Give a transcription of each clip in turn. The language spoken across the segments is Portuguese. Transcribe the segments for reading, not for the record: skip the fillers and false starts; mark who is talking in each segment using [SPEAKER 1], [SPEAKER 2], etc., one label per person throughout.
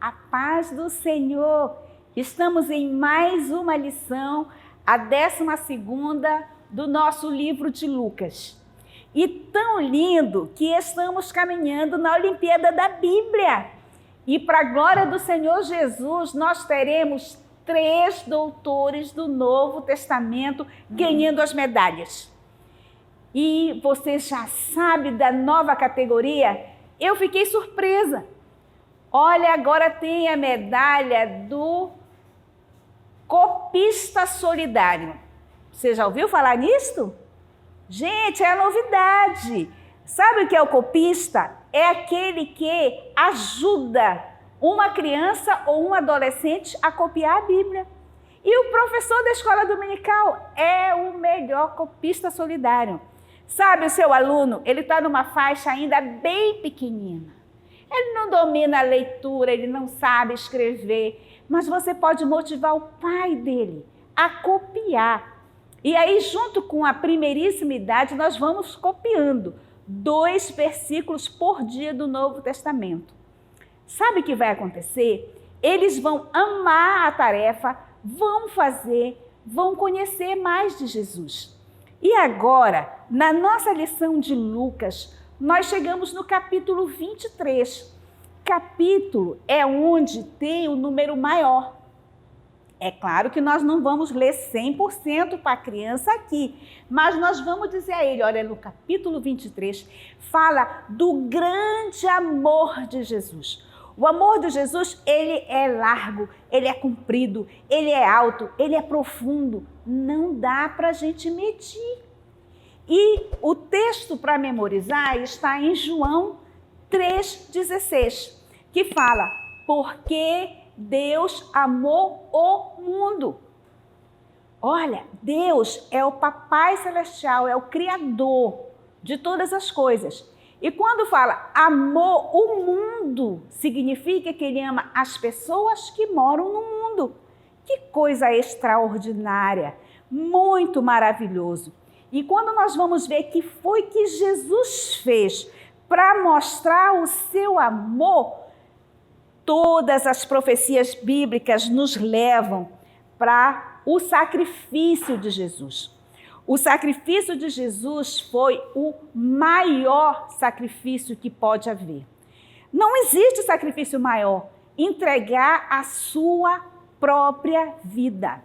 [SPEAKER 1] A paz do Senhor. Estamos em mais uma lição, a 12ª do nosso livro de Lucas. E tão lindo que estamos caminhando na Olimpíada da Bíblia. E para a glória do Senhor Jesus, nós teremos 3 doutores do Novo Testamento ganhando as medalhas. E você já sabe da nova categoria? Eu fiquei surpresa. Olha, agora tem a medalha do copista solidário. Você já ouviu falar nisso? Gente, é a novidade. Sabe o que é o copista? É aquele que ajuda uma criança ou um adolescente a copiar a Bíblia. E o professor da escola dominical é o melhor copista solidário. Sabe, o seu aluno, ele está numa faixa ainda bem pequenina. Ele não domina a leitura, ele não sabe escrever, mas você pode motivar o pai dele a copiar. E aí, junto com a primeiríssima idade, nós vamos copiando 2 versículos por dia do Novo Testamento. Sabe o que vai acontecer? Eles vão amar a tarefa, vão fazer, vão conhecer mais de Jesus. E agora, na nossa lição de Lucas, nós chegamos no capítulo 23. Capítulo é onde tem o número maior. É claro que nós não vamos ler 100% para a criança aqui, mas nós vamos dizer a ele, olha, no capítulo 23, fala do grande amor de Jesus. O amor de Jesus, ele é largo, ele é comprido, ele é alto, ele é profundo. Não dá para a gente medir. E o texto para memorizar está em João 3,16, que fala, porque Deus amou o mundo. Olha, Deus é o Papai Celestial, é o Criador de todas as coisas. E quando fala amou o mundo, significa que ele ama as pessoas que moram no mundo. Que coisa extraordinária, muito maravilhoso. E quando nós vamos ver que foi que Jesus fez para mostrar o seu amor, todas as profecias bíblicas nos levam para o sacrifício de Jesus. O sacrifício de Jesus foi o maior sacrifício que pode haver. Não existe sacrifício maior, entregar a sua própria vida.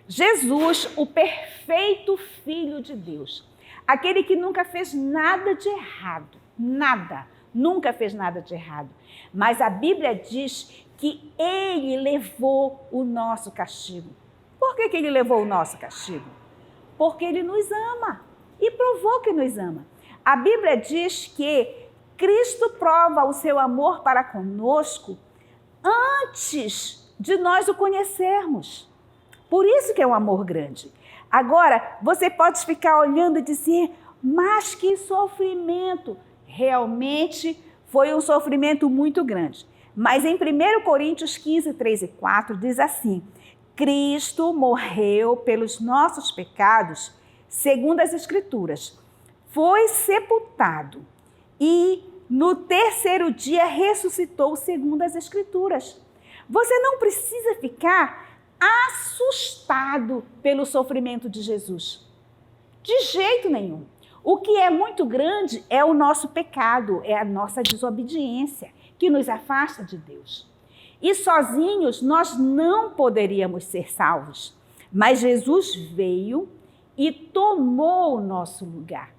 [SPEAKER 1] Jesus, o perfeito Filho de Deus, aquele que nunca fez nada de errado, nunca fez nada de errado. Mas a Bíblia diz que ele levou o nosso castigo. Por que ele levou o nosso castigo? Porque ele nos ama e provou que nos ama. A Bíblia diz que Cristo prova o seu amor para conosco antes de nós o conhecermos. Por isso que é um amor grande. Agora, você pode ficar olhando e dizer, mas que sofrimento! Realmente foi um sofrimento muito grande. Mas em 1 Coríntios 15, 3 e 4 diz assim, Cristo morreu pelos nossos pecados, segundo as Escrituras. Foi sepultado e no 3º dia ressuscitou, segundo as Escrituras. Você não precisa ficar assustado pelo sofrimento de Jesus. De jeito nenhum. O que é muito grande é o nosso pecado, é a nossa desobediência, que nos afasta de Deus. E sozinhos nós não poderíamos ser salvos. Mas Jesus veio e tomou o nosso lugar.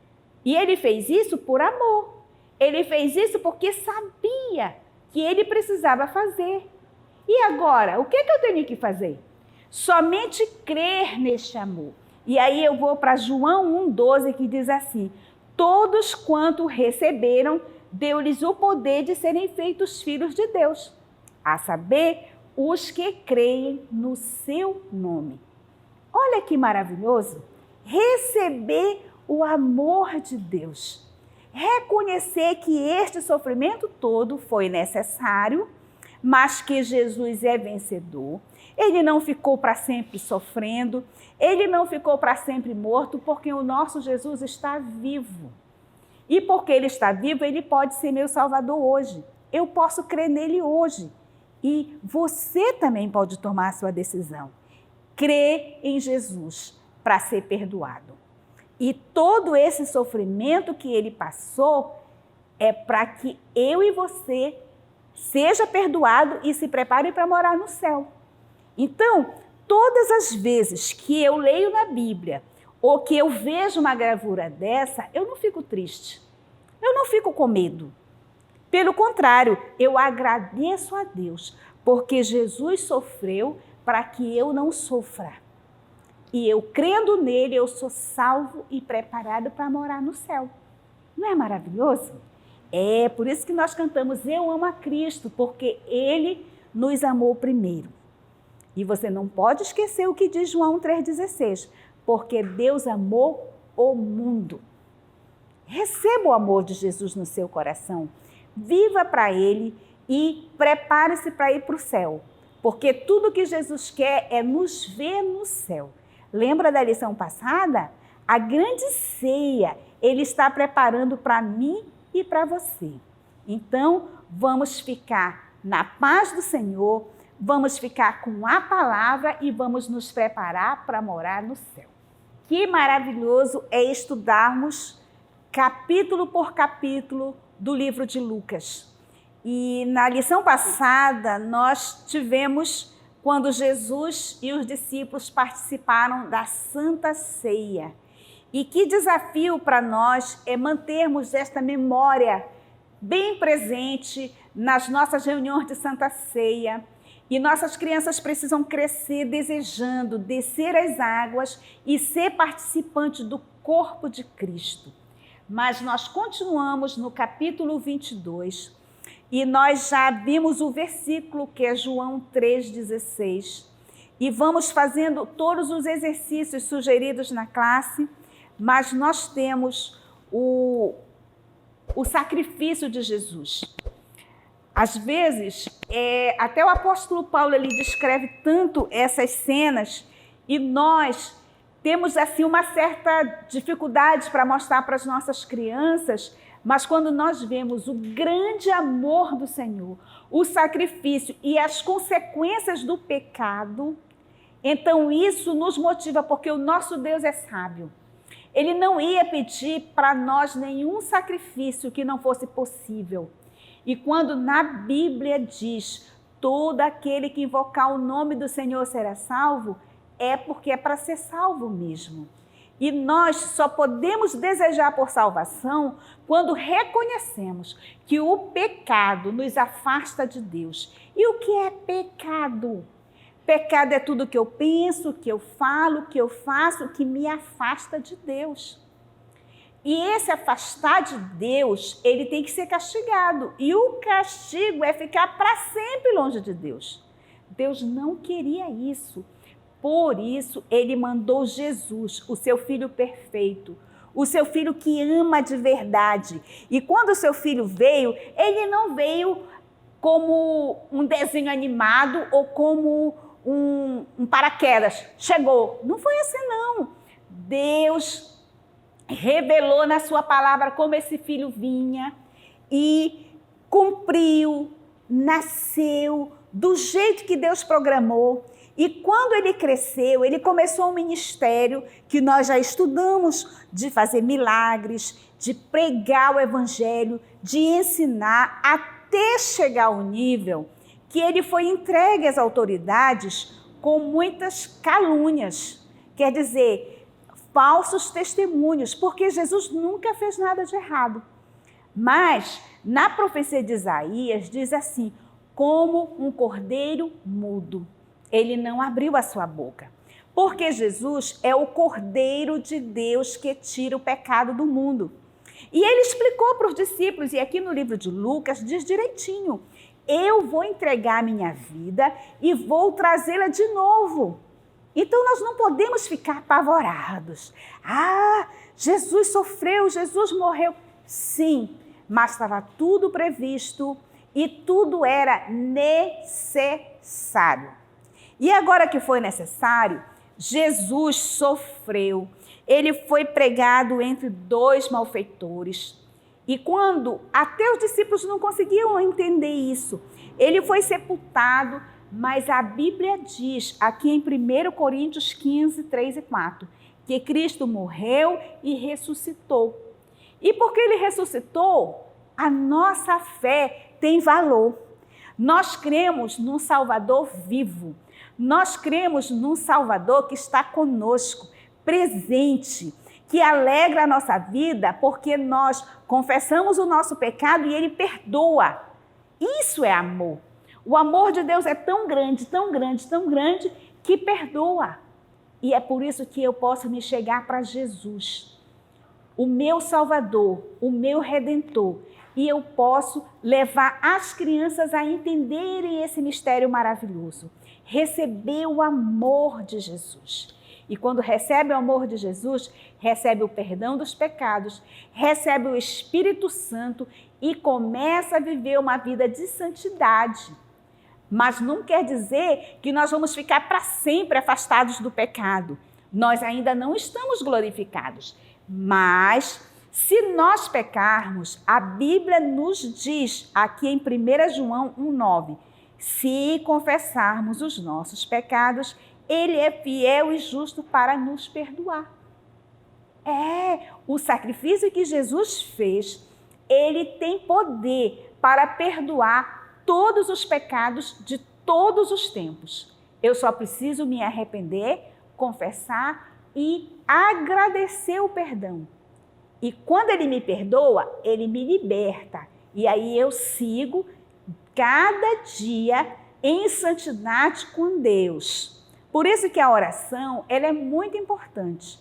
[SPEAKER 1] E ele fez isso por amor. Ele fez isso porque sabia que ele precisava fazer. E agora, o que eu tenho que fazer? Somente crer neste amor. E aí eu vou para João 1,12, que diz assim, todos quanto receberam, deu-lhes o poder de serem feitos filhos de Deus, a saber, os que creem no seu nome. Olha que maravilhoso, receber o amor de Deus, reconhecer que este sofrimento todo foi necessário, mas que Jesus é vencedor. Ele não ficou para sempre sofrendo, ele não ficou para sempre morto, porque o nosso Jesus está vivo. E porque ele está vivo, ele pode ser meu Salvador hoje. Eu posso crer nele hoje. E você também pode tomar a sua decisão. Crer em Jesus para ser perdoado. E todo esse sofrimento que ele passou é para que eu e você seja perdoado e se prepare para morar no céu. Então, todas as vezes que eu leio na Bíblia ou que eu vejo uma gravura dessa, eu não fico triste. Eu não fico com medo. Pelo contrário, eu agradeço a Deus, porque Jesus sofreu para que eu não sofra. E eu, crendo nele, eu sou salvo e preparado para morar no céu. Não é maravilhoso? É por isso que nós cantamos Eu Amo a Cristo, porque ele nos amou primeiro. E você não pode esquecer o que diz João 3,16, porque Deus amou o mundo. Receba o amor de Jesus no seu coração, viva para ele e prepare-se para ir para o céu, porque tudo que Jesus quer é nos ver no céu. Lembra da lição passada? A grande ceia ele está preparando para mim e para você. Então, vamos ficar na paz do Senhor, vamos ficar com a palavra e vamos nos preparar para morar no céu. Que maravilhoso é estudarmos capítulo por capítulo do livro de Lucas. E na lição passada, nós tivemos quando Jesus e os discípulos participaram da Santa Ceia. E que desafio para nós é mantermos esta memória bem presente nas nossas reuniões de Santa Ceia. E nossas crianças precisam crescer desejando descer as águas e ser participantes do corpo de Cristo. Mas nós continuamos no capítulo 22 e nós já vimos o versículo que é João 3,16. E vamos fazendo todos os exercícios sugeridos na classe, mas nós temos o sacrifício de Jesus. Às vezes, até o apóstolo Paulo ele descreve tanto essas cenas e nós temos assim uma certa dificuldade para mostrar para as nossas crianças, mas quando nós vemos o grande amor do Senhor, o sacrifício e as consequências do pecado, então isso nos motiva, porque o nosso Deus é sábio. Ele não ia pedir para nós nenhum sacrifício que não fosse possível. E quando na Bíblia diz, todo aquele que invocar o nome do Senhor será salvo, é porque é para ser salvo mesmo. E nós só podemos desejar por salvação quando reconhecemos que o pecado nos afasta de Deus. E o que é pecado? Pecado é tudo que eu penso, que eu falo, que eu faço, que me afasta de Deus. E esse afastar de Deus, ele tem que ser castigado. E o castigo é ficar para sempre longe de Deus. Deus não queria isso. Por isso, ele mandou Jesus, o seu filho perfeito, o seu filho que ama de verdade. E quando o seu filho veio, ele não veio como um desenho animado ou como um paraquedas. Chegou. Não foi assim, não. Deus revelou na sua palavra como esse filho vinha e cumpriu, nasceu do jeito que Deus programou. E quando ele cresceu, ele começou um ministério que nós já estudamos, de fazer milagres, de pregar o evangelho, de ensinar, até chegar ao nível que ele foi entregue às autoridades com muitas calúnias. Quer dizer, falsos testemunhos, porque Jesus nunca fez nada de errado. Mas, na profecia de Isaías, diz assim, como um cordeiro mudo. Ele não abriu a sua boca, porque Jesus é o Cordeiro de Deus que tira o pecado do mundo. E ele explicou para os discípulos, e aqui no livro de Lucas diz direitinho, eu vou entregar a minha vida e vou trazê-la de novo. Então nós não podemos ficar apavorados. Ah, Jesus sofreu, Jesus morreu. Sim, mas estava tudo previsto e tudo era necessário. E agora que foi necessário, Jesus sofreu. Ele foi pregado entre dois malfeitores. E quando até os discípulos não conseguiam entender isso, ele foi sepultado, mas a Bíblia diz, aqui em 1 Coríntios 15, 3 e 4, que Cristo morreu e ressuscitou. E porque ele ressuscitou, a nossa fé tem valor. Nós cremos num Salvador vivo. Nós cremos num Salvador que está conosco, presente, que alegra a nossa vida porque nós confessamos o nosso pecado e ele perdoa. Isso é amor. O amor de Deus é tão grande, tão grande, tão grande que perdoa. E é por isso que eu posso me chegar para Jesus, o meu Salvador, o meu Redentor, e eu posso levar as crianças a entenderem esse mistério maravilhoso. Receber o amor de Jesus. E quando recebe o amor de Jesus, recebe o perdão dos pecados, recebe o Espírito Santo e começa a viver uma vida de santidade. Mas não quer dizer que nós vamos ficar para sempre afastados do pecado. Nós ainda não estamos glorificados. Mas, se nós pecarmos, a Bíblia nos diz, aqui em 1 João 1,9, se confessarmos os nossos pecados, ele é fiel e justo para nos perdoar. O sacrifício que Jesus fez, ele tem poder para perdoar todos os pecados de todos os tempos. Eu só preciso me arrepender, confessar e agradecer o perdão. E quando ele me perdoa, ele me liberta. E aí eu sigo cada dia em santidade com Deus. Por isso que a oração, ela é muito importante.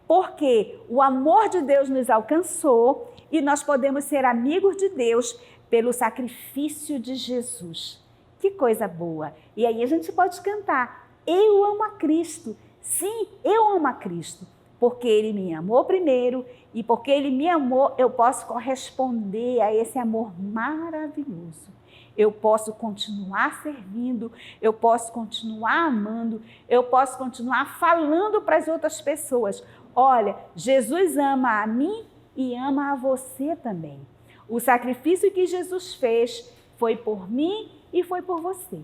[SPEAKER 1] Porque o amor de Deus nos alcançou e nós podemos ser amigos de Deus pelo sacrifício de Jesus. Que coisa boa! E aí a gente pode cantar, eu amo a Cristo. Sim, eu amo a Cristo, porque Ele me amou primeiro e porque Ele me amou, eu posso corresponder a esse amor maravilhoso. Eu posso continuar servindo, eu posso continuar amando, eu posso continuar falando para as outras pessoas. Olha, Jesus ama a mim e ama a você também. O sacrifício que Jesus fez foi por mim e foi por você.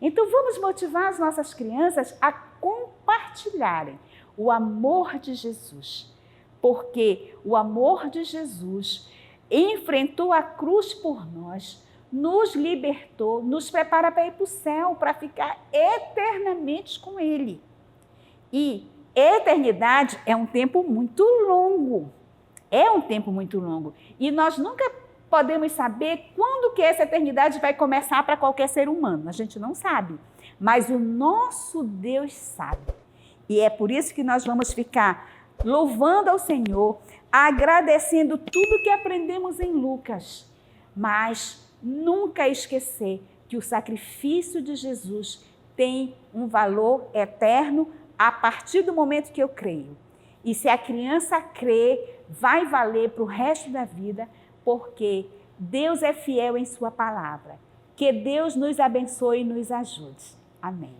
[SPEAKER 1] Então vamos motivar as nossas crianças a compartilharem o amor de Jesus, porque o amor de Jesus enfrentou a cruz por nós, nos libertou, nos prepara para ir para o céu, para ficar eternamente com Ele. E eternidade é um tempo muito longo, e nós nunca podemos saber quando que essa eternidade vai começar para qualquer ser humano. A gente não sabe, mas o nosso Deus sabe. E é por isso que nós vamos ficar louvando ao Senhor, agradecendo tudo que aprendemos em Lucas, mas nunca esquecer que o sacrifício de Jesus tem um valor eterno a partir do momento que eu creio. E se a criança crê, vai valer para o resto da vida, porque Deus é fiel em sua palavra. Que Deus nos abençoe e nos ajude. Amém.